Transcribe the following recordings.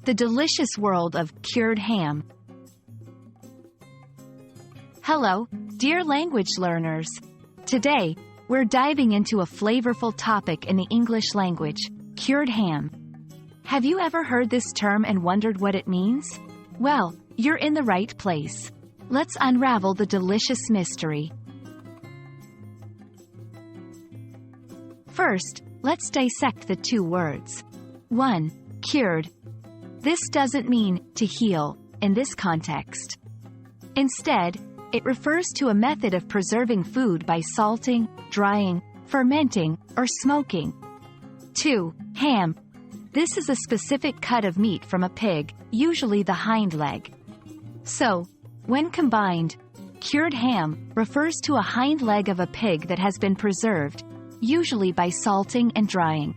the delicious world of cured ham. Hello, dear language learners. Today, we're diving into a flavorful topic in the English language, cured ham. Have you ever heard this term and wondered what it means? Well, you're in the right place. Let's unravel the delicious mystery. First, let's dissect the two words. 1. Cured. This doesn't mean to heal in this context. Instead, it refers to a method of preserving food by salting, drying, fermenting, or smoking. 2. Ham. This is a specific cut of meat from a pig, usually the hind leg. So, when combined, cured ham refers to a hind leg of a pig that has been preserved, usually by salting and drying.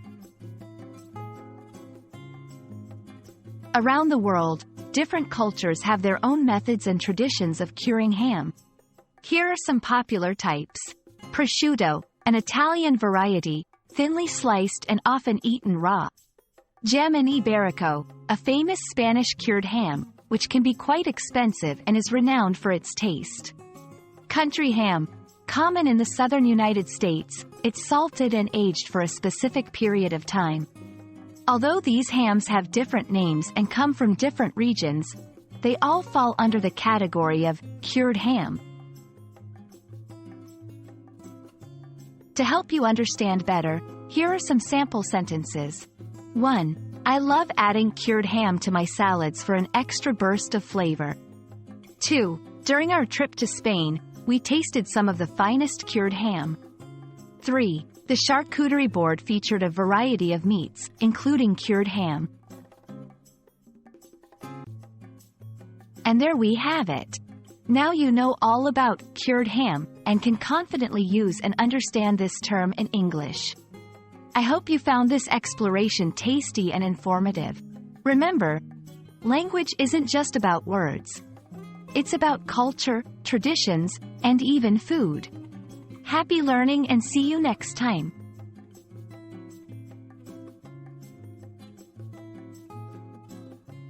Around the world, different cultures have their own methods and traditions of curing ham. Here are some popular types. Prosciutto, an Italian variety, thinly sliced and often eaten raw. Jamón ibérico, a famous Spanish cured ham, which can be quite expensive and is renowned for its taste. Country ham, common in the southern United States, it's salted and aged for a specific period of time. Although these hams have different names and come from different regions, they all fall under the category of cured ham. To help you understand better, here are some sample sentences. 1. I love adding cured ham to my salads for an extra burst of flavor. 2. During our trip to Spain, we tasted some of the finest cured ham. 3. The charcuterie board featured a variety of meats, including cured ham. And there we have it. Now you know all about cured ham and can confidently use and understand this term in English. I hope you found this exploration tasty and informative. Remember, language isn't just about words. It's about culture, traditions, and even food. Happy learning and see you next time.